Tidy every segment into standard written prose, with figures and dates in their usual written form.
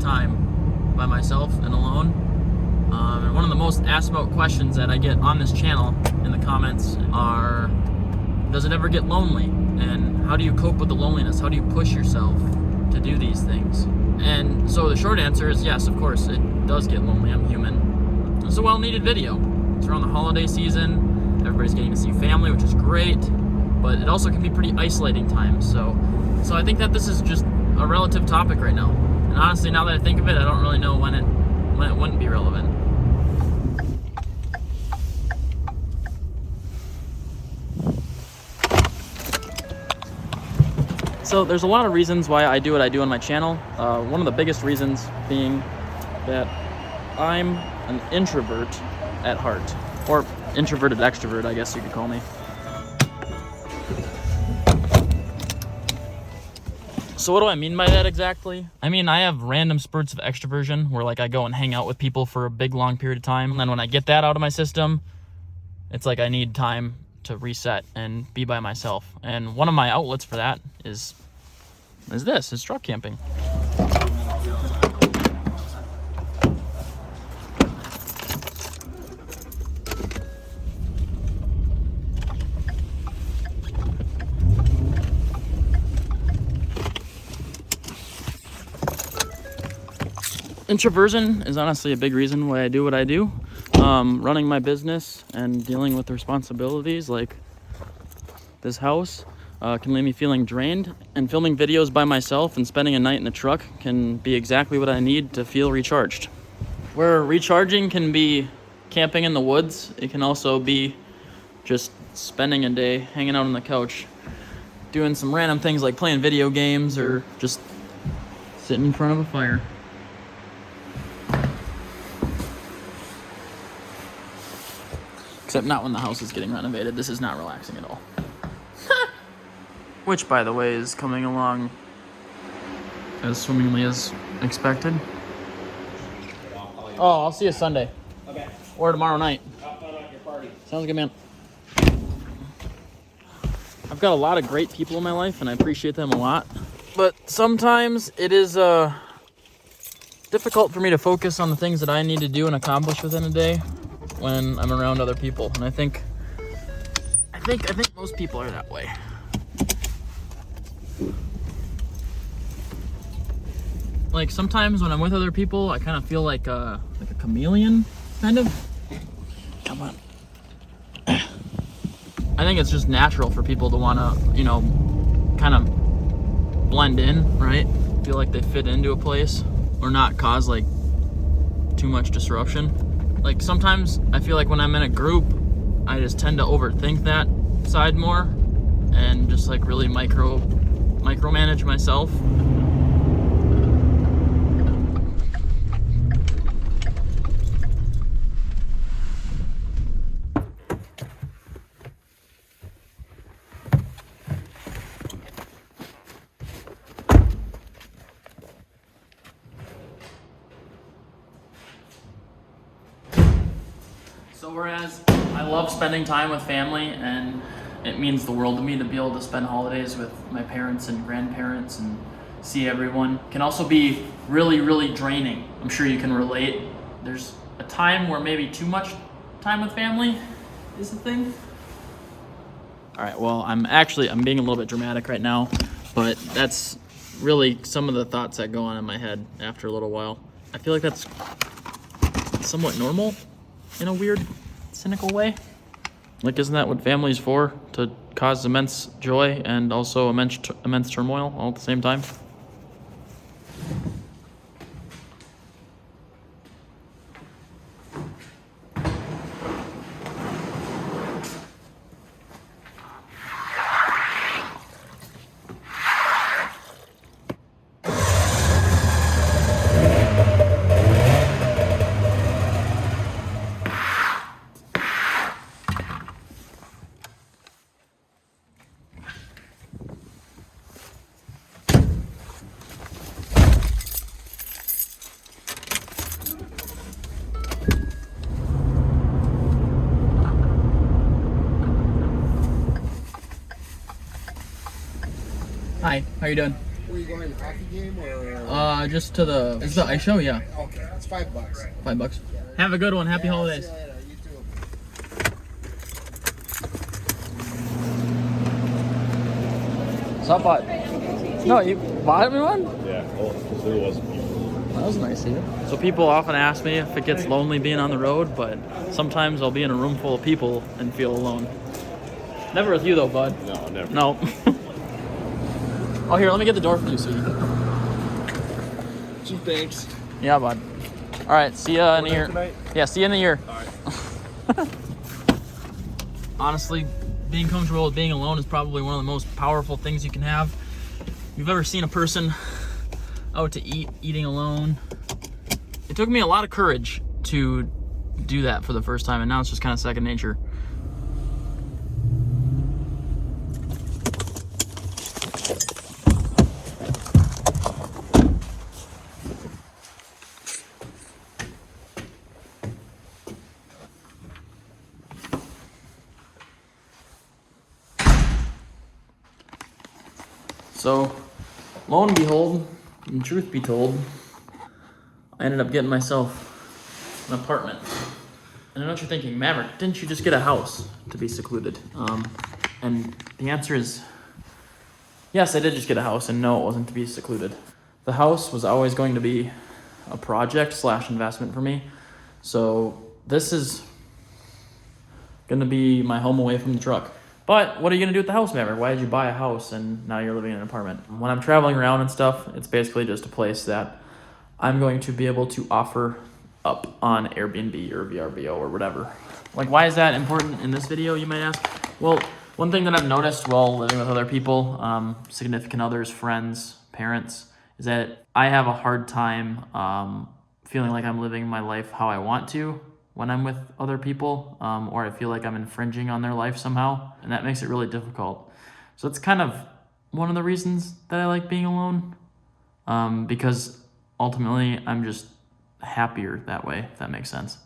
time by myself and alone. And one of the most asked about questions that I get on this channel in the comments are, does it ever get lonely? And how do you cope with the loneliness? How do you push yourself to do these things? And so the short answer is yes, of course, it does get lonely. I'm human. It's a well-needed video. It's around the holiday season. Everybody's getting to see family, which is great, but it also can be pretty isolating times. So I think that this is just a relative topic right now. And honestly, now that I think of it, I don't really know when it wouldn't be relevant. So there's a lot of reasons why I do what I do on my channel. One of the biggest reasons being that I'm an introvert at heart, or introverted extrovert, I guess you could call me. So what do I mean by that exactly? I mean, I have random spurts of extroversion where like I go and hang out with people for a big long period of time. And then when I get that out of my system, it's like I need time to reset and be by myself. And one of my outlets for that is truck camping. Introversion is honestly a big reason why I do what I do. Running my business and dealing with the responsibilities like this house can leave me feeling drained, and filming videos by myself and spending a night in the truck can be exactly what I need to feel recharged. Where recharging can be camping in the woods, it can also be just spending a day hanging out on the couch, doing some random things like playing video games or just sitting in front of a fire. Except not when the house is getting renovated. This is not relaxing at all. Which, by the way, is coming along as swimmingly as expected. Oh, I'll see you Sunday. Okay. Or tomorrow night. Have fun at your party. Sounds good, man. I've got a lot of great people in my life, and I appreciate them a lot. But sometimes it is difficult for me to focus on the things that I need to do and accomplish within a day when I'm around other people. And I think most people are that way. Like sometimes when I'm with other people, I kind of feel like a chameleon, kind of. Come on. I think it's just natural for people to want to, you know, kind of blend in, right? Feel like they fit into a place or not cause like too much disruption. Like sometimes I feel like when I'm in a group, I just tend to overthink that side more and just like really micromanage myself. So whereas I love spending time with family and it means the world to me to be able to spend holidays with my parents and grandparents and see everyone, can also be really, really draining. I'm sure you can relate. There's a time where maybe too much time with family is the thing. All right, well, I'm being a little bit dramatic right now, but that's really some of the thoughts that go on in my head after a little while. I feel like that's somewhat normal in a weird, cynical way. Like, isn't that what family's for? To cause immense joy and also immense turmoil all at the same time? Hi, how you doing? Where are you going to the hockey game or? Just to the. Is the ice show? Yeah. Okay, it's $5. $5. Have a good one. Happy holidays. See you later. You too. What's up, bud? No, you bought me one? Yeah, there was people. That was nice of you. So people often ask me if it gets lonely being on the road, but sometimes I'll be in a room full of people and feel alone. Never with you though, bud. No, never. No. Oh, here, let me get the door for you, sweetie. Gee, thanks. Yeah, bud. All right, see ya in a year. Tonight? Yeah, see you in a year. All right. Honestly, being comfortable with being alone is probably one of the most powerful things you can have. You've ever seen a person out to eat, eating alone? It took me a lot of courage to do that for the first time, and now it's just kind of second nature. So, lo and behold, and truth be told, I ended up getting myself an apartment. And I know what you're thinking, Maverick, didn't you just get a house to be secluded? And the answer is, yes, I did just get a house, and no, it wasn't to be secluded. The house was always going to be a project / investment for me. So this is gonna be my home away from the truck. But what are you gonna do with the house, Maverick? Why did you buy a house and now you're living in an apartment? When I'm traveling around and stuff, it's basically just a place that I'm going to be able to offer up on Airbnb or VRBO or whatever. Like, why is that important in this video, you might ask? Well, one thing that I've noticed while living with other people, significant others, friends, parents, is that I have a hard time feeling like I'm living my life how I want to when I'm with other people, or I feel like I'm infringing on their life somehow, and that makes it really difficult. So it's kind of one of the reasons that I like being alone, because ultimately I'm just happier that way, if that makes sense.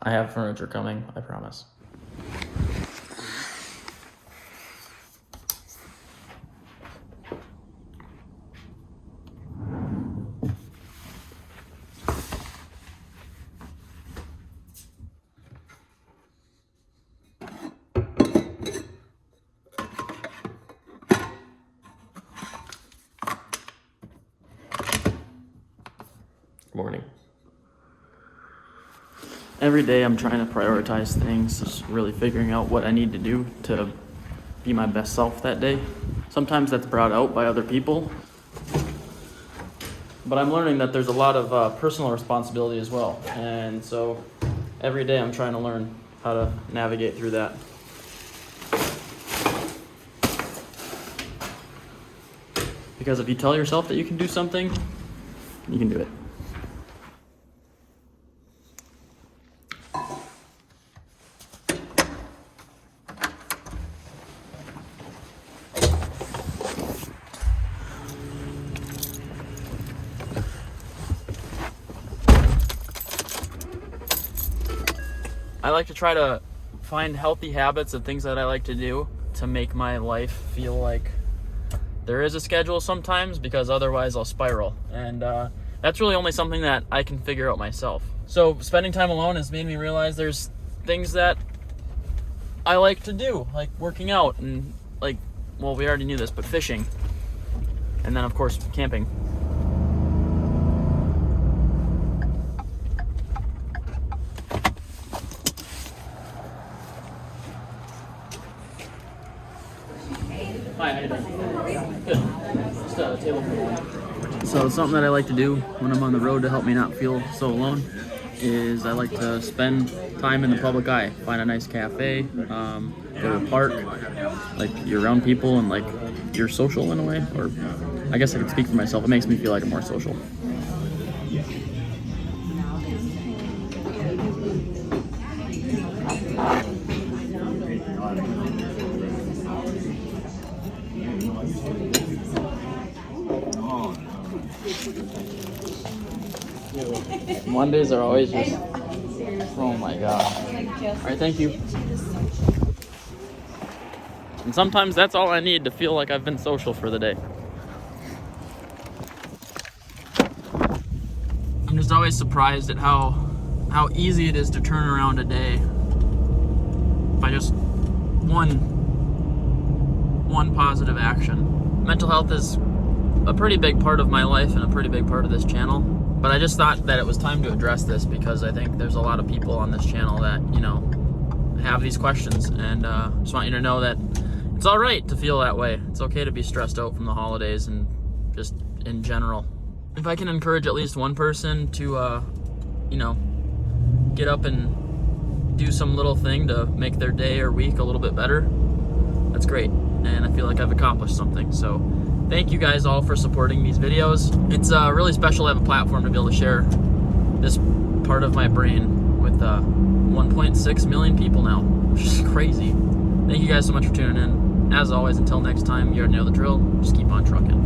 I have furniture coming, I promise. Morning. Every day I'm trying to prioritize things, just really figuring out what I need to do to be my best self that day. Sometimes that's brought out by other people, but I'm learning that there's a lot of personal responsibility as well. And so every day I'm trying to learn how to navigate through that. Because if you tell yourself that you can do something, you can do it. I like to try to find healthy habits of things that I like to do to make my life feel like there is a schedule sometimes, because otherwise I'll spiral. And that's really only something that I can figure out myself. So spending time alone has made me realize there's things that I like to do, like working out and like, well, we already knew this, but fishing. And then of course, camping. Hi, how you doing? Good. Just a table for one. So something that I like to do when I'm on the road to help me not feel so alone is I like to spend time in the public eye. Find a nice cafe, go to a park, like you're around people and like you're social in a way. Or I guess I can speak for myself. It makes me feel like I'm more social. Mondays are always just, oh my god. Alright, thank you. And sometimes that's all I need to feel like I've been social for the day. I'm just always surprised at how easy it is to turn around a day by just one positive action. Mental health is a pretty big part of my life and a pretty big part of this channel, but I just thought that it was time to address this because I think there's a lot of people on this channel that, you know, have these questions, and just want you to know that it's all right to feel that way. It's okay to be stressed out from the holidays and just in general. If I can encourage at least one person to, you know, get up and do some little thing to make their day or week a little bit better, that's great. And I feel like I've accomplished something. So thank you guys all for supporting these videos. It's really special to have a platform to be able to share this part of my brain with 1.6 million people now, which is crazy. Thank you guys so much for tuning in. As always, until next time, you already know the drill. Just keep on trucking.